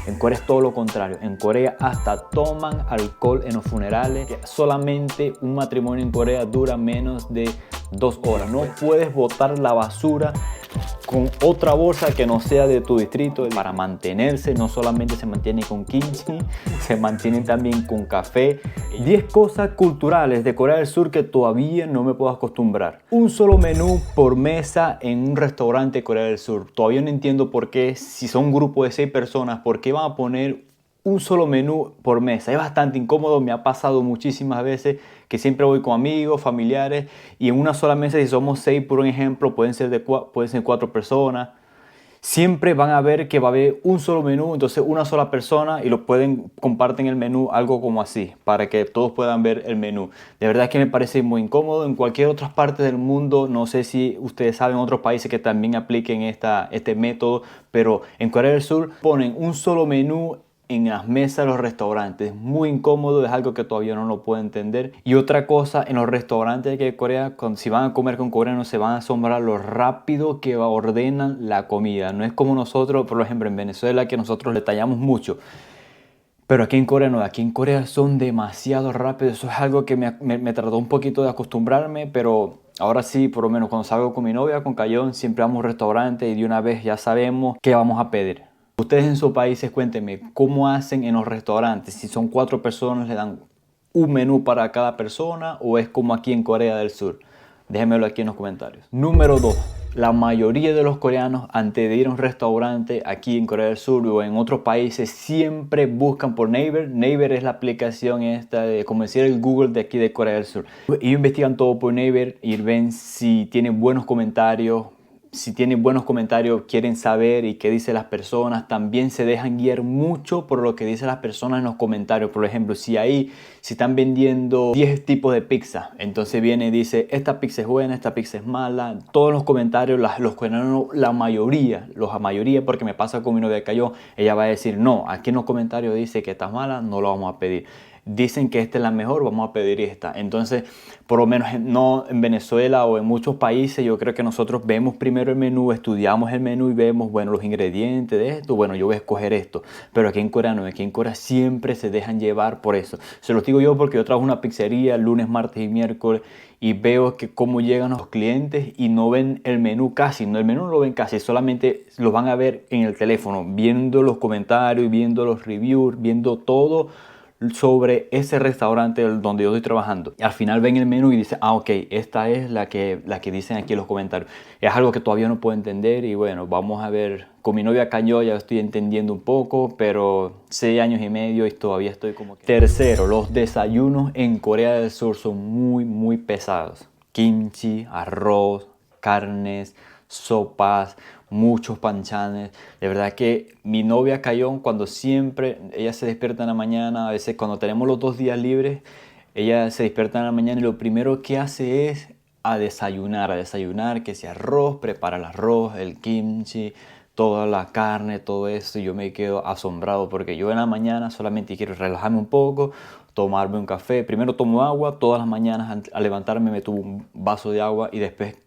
En Corea es todo lo contrario. En Corea hasta toman alcohol en los funerales. Solamente un matrimonio en Corea dura menos de 2 horas. No puedes botar la basura con otra bolsa que no sea de tu distrito. Para mantenerse, no solamente se mantiene con kimchi, se mantienen también con café. 10 cosas culturales de Corea del Sur que todavía no me puedo acostumbrar. Un solo menú por mesa en un restaurante de Corea del Sur. Todavía no entiendo por qué, si son un grupo de 6 personas, por qué van a poner un solo menú por mesa. Es bastante incómodo, me ha pasado muchísimas veces que siempre voy con amigos, familiares, y en una sola mesa, si somos 6 por un ejemplo, pueden ser 4 personas. Siempre van a ver que va a haber un solo menú, entonces una sola persona, y comparten el menú, algo como así, para que todos puedan ver el menú. De verdad que me parece muy incómodo. En cualquier otra parte del mundo, no sé si ustedes saben otros países que también apliquen este método, pero en Corea del Sur ponen un solo menú en las mesas de los restaurantes. Es muy incómodo, es algo que todavía no lo puedo entender. Y otra cosa, en los restaurantes de Corea, si van a comer con coreanos, se van a asombrar lo rápido que ordenan la comida. No es como nosotros, por ejemplo, en Venezuela, que nosotros detallamos mucho. Pero aquí en Corea no, aquí en Corea son demasiado rápidos. Eso es algo que me tardó un poquito de acostumbrarme, pero ahora sí, por lo menos cuando salgo con mi novia, con Cayón, siempre vamos a un restaurante y de una vez ya sabemos qué vamos a pedir. Ustedes en sus países, cuéntenme, ¿cómo hacen en los restaurantes? Si son 4 personas, ¿le dan un menú para cada persona o es como aquí en Corea del Sur? Déjenmelo aquí en los comentarios. Número 2. La mayoría de los coreanos, antes de ir a un restaurante aquí en Corea del Sur o en otros países, siempre buscan por Naver. Naver es la aplicación esta de, como decir, el Google de aquí de Corea del Sur. Ellos investigan todo por Naver y ven si tienen buenos comentarios. Si tienen buenos comentarios, quieren saber y qué dicen las personas. También se dejan guiar mucho por lo que dicen las personas en los comentarios. Por ejemplo, si están vendiendo 10 tipos de pizza, entonces viene y dice, esta pizza es buena, esta pizza es mala. Todos los comentarios, los coreanos, la mayoría, porque me pasa con mi novia Cayo, ella va a decir, no, aquí en los comentarios dice que está mala, no lo vamos a pedir. Dicen que esta es la mejor, vamos a pedir esta. Entonces, por lo menos no en Venezuela o en muchos países, yo creo que nosotros vemos primero el menú, estudiamos el menú y vemos, bueno, los ingredientes de esto, bueno, yo voy a escoger esto. Pero aquí en Corea no, aquí en Corea siempre se dejan llevar por eso. Se los digo yo porque yo trabajo en una pizzería lunes, martes y miércoles y veo que cómo llegan los clientes y no ven el menú casi, no, el menú no lo ven casi, solamente lo van a ver en el teléfono, viendo los comentarios, viendo los reviews, viendo todo sobre ese restaurante donde yo estoy trabajando. Y al final ven el menú y dicen, ah, ok, esta es la que dicen aquí en los comentarios. Es algo que todavía no puedo entender y bueno, vamos a ver. Con mi novia Caño ya estoy entendiendo un poco, pero 6 años y medio y todavía estoy como que... Tercero, los desayunos en Corea del Sur son muy pesados. Kimchi, arroz, carnes, sopas, muchos panchanes. De verdad que mi novia Cayón, cuando siempre ella se despierta en la mañana, a veces cuando tenemos los 2 días libres, ella se despierta en la mañana y lo primero que hace es a desayunar, que sea arroz, prepara el arroz, el kimchi, toda la carne, todo eso. Y yo me quedo asombrado porque yo en la mañana solamente quiero relajarme un poco, tomarme un café. Primero tomo agua, todas las mañanas al levantarme me tomo un vaso de agua y después,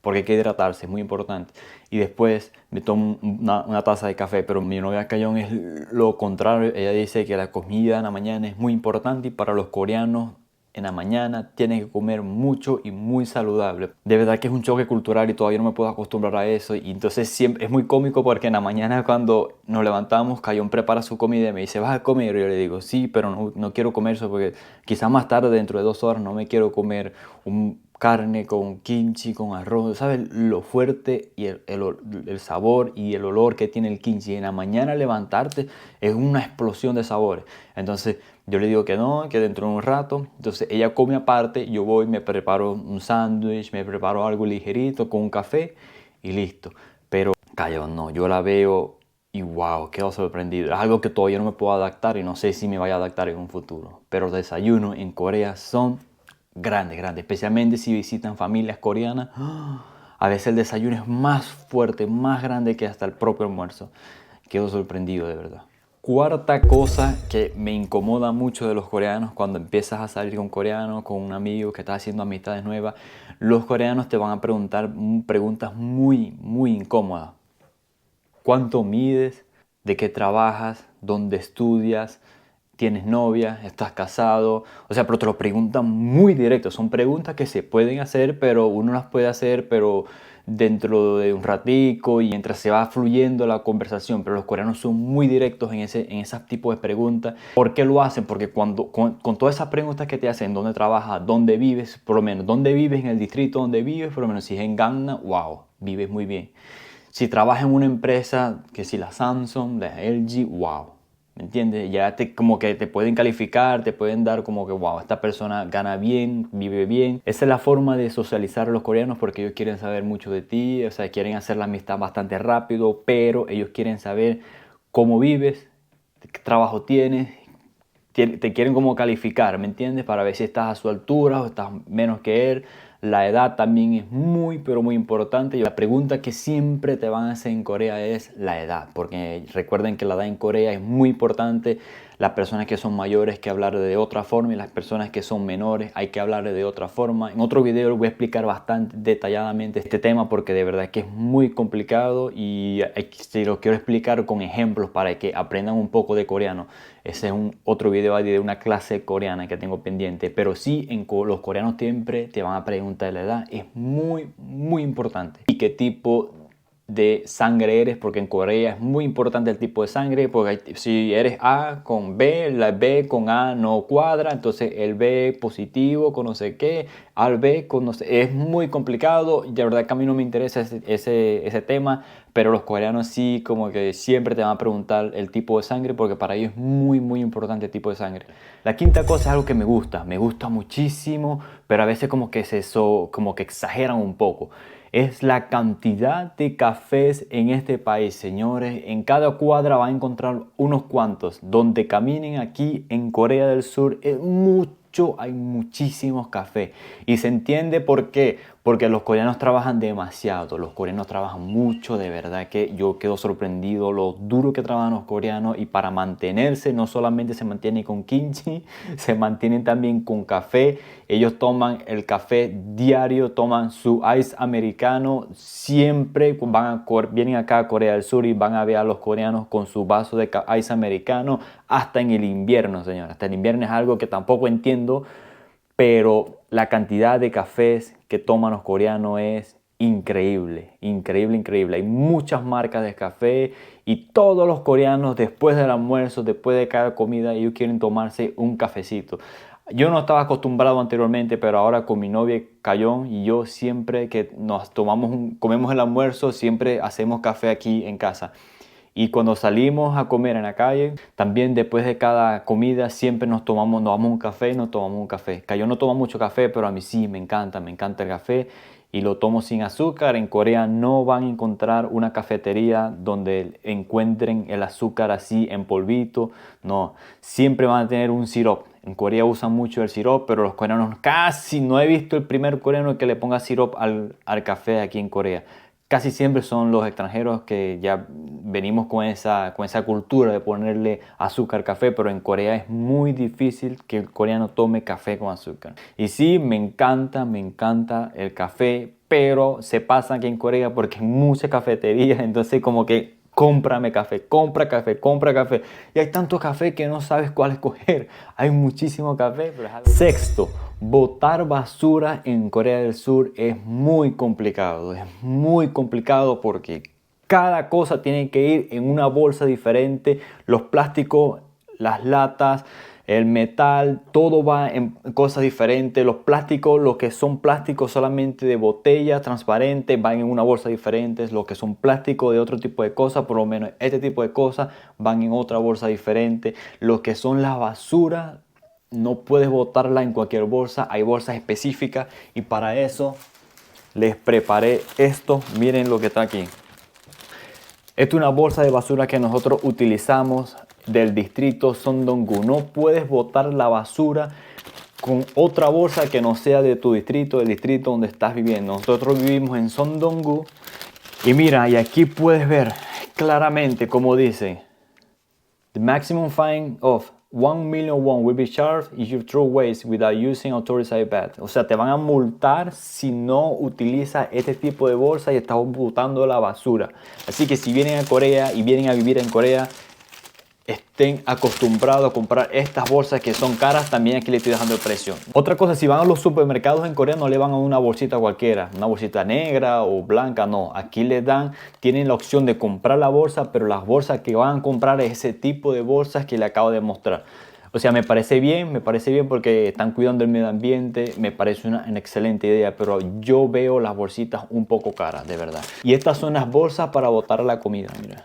porque hay que hidratarse, es muy importante. Y después me tomo una taza de café, pero mi novia Cayón es lo contrario. Ella dice que la comida en la mañana es muy importante y para los coreanos en la mañana tienen que comer mucho y muy saludable. De verdad que es un choque cultural y todavía no me puedo acostumbrar a eso. Y entonces siempre es muy cómico porque en la mañana cuando nos levantamos, Cayón prepara su comida y me dice, ¿vas a comer? Y yo le digo, sí, pero no quiero comer eso porque quizás más tarde, dentro de 2 horas, no me quiero comer carne con kimchi, con arroz. ¿Sabes lo fuerte y el sabor y el olor que tiene el kimchi? En la mañana levantarte es una explosión de sabores. Entonces yo le digo que no, que dentro de un rato. Entonces ella come aparte, yo voy, me preparo un sándwich, me preparo algo ligerito con un café y listo. Pero calla, no, yo la veo y wow, quedo sorprendido. Es algo que todavía no me puedo adaptar y no sé si me vaya a adaptar en un futuro. Pero los desayunos en Corea son grandes, especialmente si visitan familias coreanas. A veces el desayuno es más fuerte, más grande que hasta el propio almuerzo. Quedo sorprendido de verdad. Cuarta cosa que me incomoda mucho de los coreanos cuando empiezas a salir con un coreano, con un amigo que está haciendo amistades nuevas, los coreanos te van a preguntar preguntas muy incómodas. ¿Cuánto mides? de qué trabajas, dónde estudias, tienes novia, estás casado. O sea, pero te lo preguntan muy directo. Son preguntas que se pueden hacer, pero uno las puede hacer, pero dentro de un ratico y mientras se va fluyendo la conversación. Pero los coreanos son muy directos en ese tipo de preguntas. ¿Por qué lo hacen? Porque con todas esas preguntas que te hacen, dónde trabajas, dónde vives, por lo menos, dónde vives en el distrito donde vives, por lo menos si es en Gangnam, wow, vives muy bien. Si trabajas en una empresa, que si la Samsung, la LG, wow. ¿Me entiendes? Ya como que te pueden calificar, te pueden dar como que, wow, esta persona gana bien, vive bien. Esa es la forma de socializar a los coreanos porque ellos quieren saber mucho de ti, o sea, quieren hacer la amistad bastante rápido, pero ellos quieren saber cómo vives, qué trabajo tienes, te quieren como calificar, ¿me entiendes? Para ver si estás a su altura o estás menos que él. La edad también es muy, pero muy importante. La pregunta que siempre te van a hacer en Corea es la edad, porque recuerden que la edad en Corea es muy importante. Las personas que son mayores hay que hablar de otra forma y las personas que son menores hay que hablar de otra forma. En otro video les voy a explicar bastante detalladamente este tema porque de verdad que es muy complicado y se lo quiero explicar con ejemplos para que aprendan un poco de coreano. Ese es otro video de una clase coreana que tengo pendiente. Pero sí, los coreanos siempre te van a preguntar la edad. Es muy, muy importante. Y qué tipo de sangre eres, porque en Corea es muy importante el tipo de sangre, porque si eres A con B, la B con A no cuadra, entonces el B positivo con no sé qué, al B con no sé, es muy complicado, y la verdad que a mí no me interesa ese tema, pero los coreanos sí como que siempre te van a preguntar el tipo de sangre, porque para ellos es muy muy importante el tipo de sangre. La quinta cosa es algo que me gusta muchísimo, pero a veces como que como que exageran un poco. Es la cantidad de cafés en este país, señores. En cada cuadra van a encontrar unos cuantos. Donde caminen aquí en Corea del Sur es mucho, hay muchísimos cafés. Y se entiende por qué. Porque los coreanos trabajan demasiado. Los coreanos trabajan mucho, de verdad que yo quedo sorprendido lo duro que trabajan los coreanos. Y para mantenerse, no solamente se mantienen con kimchi, se mantienen también con café. Ellos toman el café diario, toman su ice americano. Siempre vienen acá a Corea del Sur y van a ver a los coreanos con su vaso de ice americano hasta en el invierno, señora. Hasta el invierno es algo que tampoco entiendo, pero la cantidad de cafés que toman los coreanos es increíble, increíble, increíble. Hay muchas marcas de café y todos los coreanos después del almuerzo, después de cada comida, ellos quieren tomarse un cafecito. Yo no estaba acostumbrado anteriormente, pero ahora con mi novia Cayón y yo siempre que nos comemos el almuerzo, siempre hacemos café aquí en casa. Y cuando salimos a comer en la calle, también después de cada comida siempre nos damos un café y nos tomamos un café. Cayón no toma mucho café, pero a mí sí me encanta el café y lo tomo sin azúcar. En Corea no van a encontrar una cafetería donde encuentren el azúcar así en polvito. No, siempre van a tener un sirope. En Corea usan mucho el sirope, pero los coreanos casi no he visto el primer coreano que le ponga sirope al café aquí en Corea. Casi siempre son los extranjeros que ya venimos con esa cultura de ponerle azúcar al café, pero en Corea es muy difícil que el coreano tome café con azúcar. Y sí, me encanta el café, pero se pasa aquí en Corea porque hay muchas cafeterías, entonces como que cómprame café, compra café, compra café. Y hay tanto café que no sabes cuál escoger. Hay muchísimo café. Sexto, botar basura en Corea del Sur es muy complicado. Es muy complicado porque cada cosa tiene que ir en una bolsa diferente. Los plásticos, las latas, el metal, todo va en cosas diferentes. Los plásticos, los que son plásticos solamente de botella transparente, van en una bolsa diferente. Los que son plásticos de otro tipo de cosas, por lo menos este tipo de cosas, van en otra bolsa diferente. Los que son las basuras, no puedes botarla en cualquier bolsa. Hay bolsas específicas y para eso les preparé esto. Miren lo que está aquí. Esta es una bolsa de basura que nosotros utilizamos del distrito Sondong-gu. No puedes botar la basura con otra bolsa que no sea de tu distrito, del distrito donde estás viviendo. Nosotros vivimos en Sondong-gu y mira, y aquí puedes ver claramente como dice The maximum fine of 1 million won will be charged if you throw waste without using authorized bag. O sea, te van a multar si no utilizas este tipo de bolsa y estás botando la basura. Así que si vienen a Corea y vienen a vivir en Corea, estén acostumbrados a comprar estas bolsas que son caras. También aquí les estoy dejando el precio. Otra cosa, si van a los supermercados en Corea, no le van a una bolsita cualquiera, una bolsita negra o blanca, no. Aquí les dan, tienen la opción de comprar la bolsa, pero las bolsas que van a comprar es ese tipo de bolsas que le acabo de mostrar. O sea, me parece bien porque están cuidando el medio ambiente, me parece una excelente idea, pero yo veo las bolsitas un poco caras, de verdad. Y estas son las bolsas para botar la comida, mira.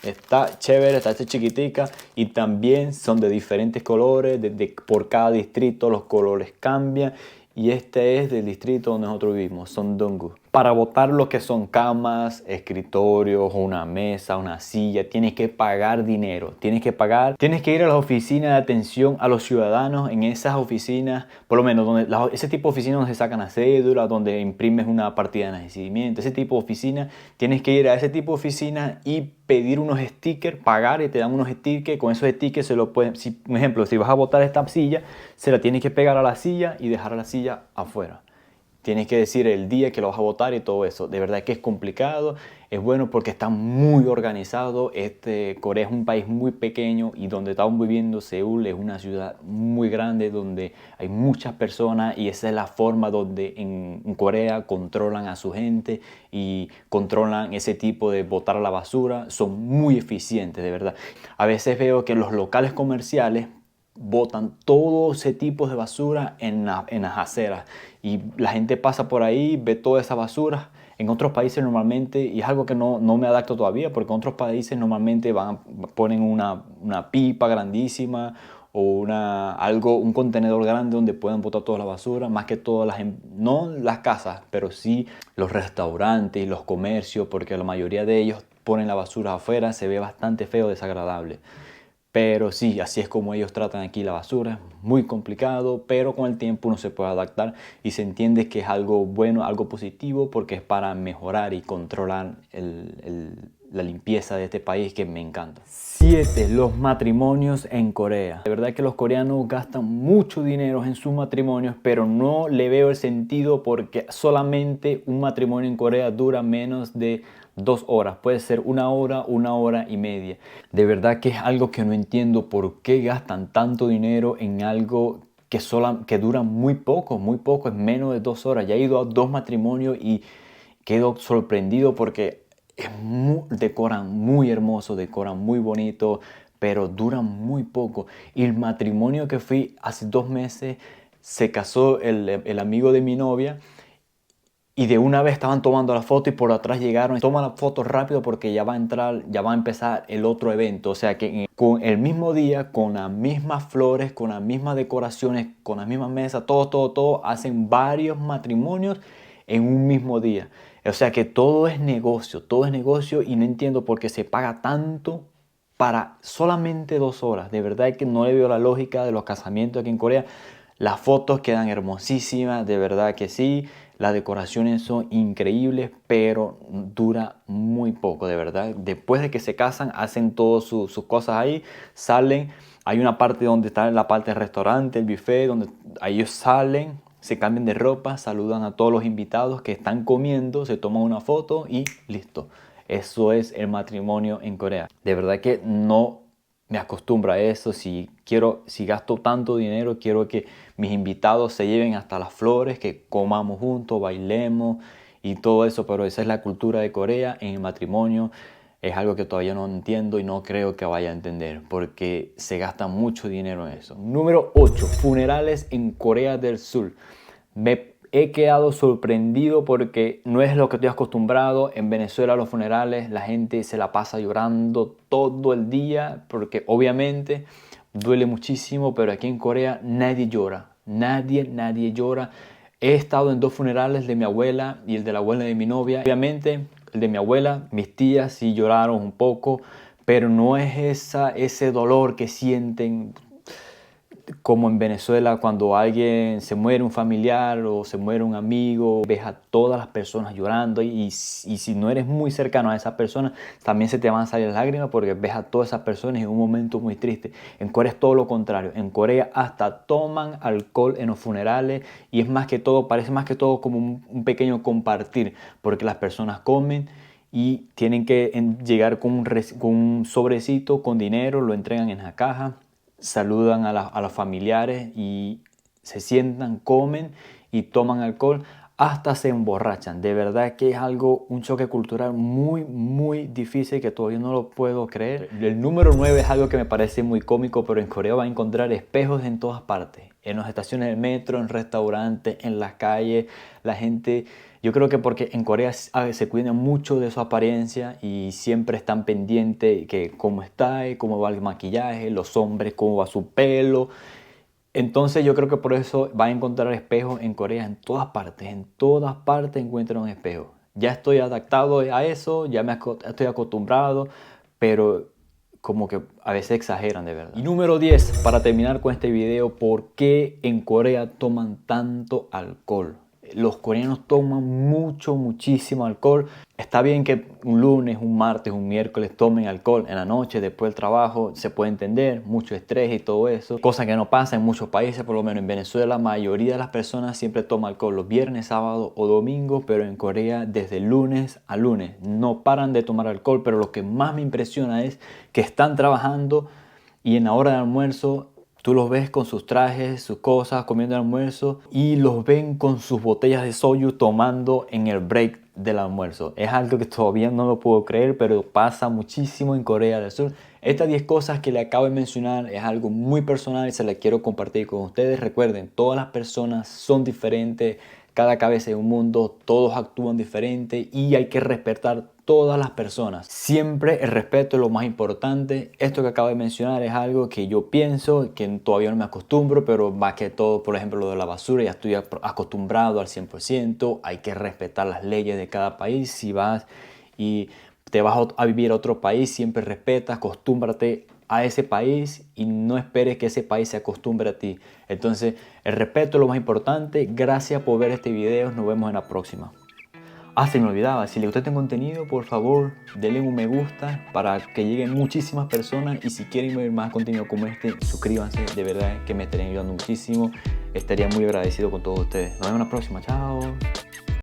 Está chévere, está chiquitica y también son de diferentes colores, por cada distrito los colores cambian y este es del distrito donde nosotros vivimos, Sondonggu. Para botar lo que son camas, escritorios, una mesa, una silla, tienes que pagar dinero, tienes que ir a las oficinas de atención a los ciudadanos. En esas oficinas, por lo menos ese tipo de oficinas donde se sacan las cédulas, donde imprimes una partida de nacimiento, ese tipo de oficina, tienes que ir a ese tipo de oficina y pedir unos stickers, pagar y te dan unos stickers. Con esos stickers se lo pueden, por ejemplo, si vas a botar esta silla, se la tienes que pegar a la silla y dejar a la silla afuera. Tienes que decir el día que lo vas a votar y todo eso. De verdad que es complicado. Es bueno porque está muy organizado. Corea es un país muy pequeño y donde estamos viviendo, Seúl es una ciudad muy grande donde hay muchas personas y esa es la forma donde en Corea controlan a su gente y controlan ese tipo de botar la basura. Son muy eficientes, de verdad. A veces veo que los locales comerciales botan todo ese tipo de basura en las aceras y la gente pasa por ahí, ve toda esa basura. En otros países normalmente, y es algo que no me adapto todavía, porque en otros países normalmente ponen una pipa grandísima o un contenedor grande donde pueden botar toda la basura, más que todo no las casas, pero sí los restaurantes y los comercios, porque la mayoría de ellos ponen la basura afuera, se ve bastante feo, desagradable. Pero sí, así es como ellos tratan aquí la basura. Muy complicado, pero con el tiempo uno se puede adaptar y se entiende que es algo bueno, algo positivo, porque es para mejorar y controlar la limpieza de este país, que me encanta. 7. Los matrimonios en Corea. De verdad que los coreanos gastan mucho dinero en sus matrimonios, pero no le veo el sentido porque solamente un matrimonio en Corea dura menos de 2 horas, puede ser 1 hora y media. De verdad que es algo que no entiendo por qué gastan tanto dinero en algo que dura muy poco, es menos de 2 horas. Ya he ido a 2 matrimonios y quedo sorprendido porque decoran muy hermoso, decoran muy bonito, pero duran muy poco. Y el matrimonio que fui hace 2 meses, se casó el amigo de mi novia. Y de una vez estaban tomando la foto y por atrás llegaron. Toma la foto rápido porque ya va a empezar el otro evento. O sea que con el mismo día, con las mismas flores, con las mismas decoraciones, con las mismas mesas, todo, hacen varios matrimonios en un mismo día. O sea que todo es negocio y no entiendo por qué se paga tanto para solamente 2 horas. De verdad que no le veo la lógica de los casamientos aquí en Corea. Las fotos quedan hermosísimas, de verdad que sí. Las decoraciones son increíbles, pero dura muy poco, de verdad. Después de que se casan, hacen todas sus cosas ahí, salen. Hay una parte donde está la parte del restaurante, el buffet, donde ellos salen, se cambian de ropa, saludan a todos los invitados que están comiendo, se toman una foto y listo. Eso es el matrimonio en Corea. De verdad que no me acostumbro a eso. Si gasto tanto dinero, quiero que mis invitados se lleven hasta las flores, que comamos juntos, bailemos y todo eso. Pero esa es la cultura de Corea en el matrimonio. Es algo que todavía no entiendo y no creo que vaya a entender porque se gasta mucho dinero en eso. Número 8. Funerales en Corea del Sur. Me he quedado sorprendido porque no es lo que estoy acostumbrado. En Venezuela los funerales la gente se la pasa llorando todo el día porque obviamente duele muchísimo, pero aquí en Corea nadie llora, nadie llora. He estado en 2 funerales, de mi abuela y el de la abuela de mi novia. Obviamente el de mi abuela, mis tías sí lloraron un poco, pero no es ese dolor que sienten. como en Venezuela, cuando alguien se muere, un familiar o se muere un amigo, ves a todas las personas llorando y si no eres muy cercano a esa persona, también se te van a salir las lágrimas porque ves a todas esas personas en un momento muy triste. En Corea es todo lo contrario. En Corea hasta toman alcohol en los funerales y es más que todo, parece más que todo como un pequeño compartir, porque las personas comen y tienen que llegar con un sobrecito con dinero, lo entregan en la caja, saludan a los familiares y se sientan, comen y toman alcohol hasta se emborrachan. De verdad que es algo, un choque cultural muy difícil que todavía no lo puedo creer. El número 9 es algo que me parece muy cómico, pero en Corea va a encontrar espejos en todas partes. En las estaciones del metro, en restaurantes, en las calles, la gente... Yo creo que porque en Corea se cuidan mucho de su apariencia y siempre están pendientes que cómo está, cómo va el maquillaje, los hombres, cómo va su pelo. Entonces yo creo que por eso va a encontrar espejos en Corea en todas partes encuentran un espejo. Ya estoy adaptado a eso, ya estoy acostumbrado, pero como que a veces exageran de verdad. Y número 10, para terminar con este video, ¿por qué en Corea toman tanto alcohol? Los coreanos toman muchísimo alcohol. Está bien que un lunes, un martes, un miércoles tomen alcohol en la noche, después del trabajo, se puede entender, mucho estrés y todo eso. Cosa que no pasa en muchos países, por lo menos en Venezuela, la mayoría de las personas siempre toman alcohol los viernes, sábado o domingo, pero en Corea desde lunes a lunes no paran de tomar alcohol. Pero lo que más me impresiona es que están trabajando y en la hora de almuerzo tú los ves con sus trajes, sus cosas, comiendo el almuerzo y los ven con sus botellas de soju tomando en el break del almuerzo. Es algo que todavía no lo puedo creer, pero pasa muchísimo en Corea del Sur. Estas 10 cosas que le acabo de mencionar es algo muy personal y se las quiero compartir con ustedes. Recuerden, todas las personas son diferentes, cada cabeza es un mundo, todos actúan diferente y hay que respetar todas las personas. Siempre el respeto es lo más importante. Esto que acabo de mencionar es algo que yo pienso, que todavía no me acostumbro, pero más que todo, por ejemplo, lo de la basura, ya estoy acostumbrado al 100%. Hay que respetar las leyes de cada país. Si vas y te vas a vivir a otro país, siempre respeta, acostúmbrate a ese país y no esperes que ese país se acostumbre a ti. Entonces, el respeto es lo más importante. Gracias por ver este video. Nos vemos en la próxima. Se me olvidaba, si les gustó este contenido, por favor, denle un me gusta para que lleguen muchísimas personas. Y si quieren ver más contenido como este, suscríbanse, de verdad que me estarían ayudando muchísimo. Estaría muy agradecido con todos ustedes. Nos vemos en la próxima, chao.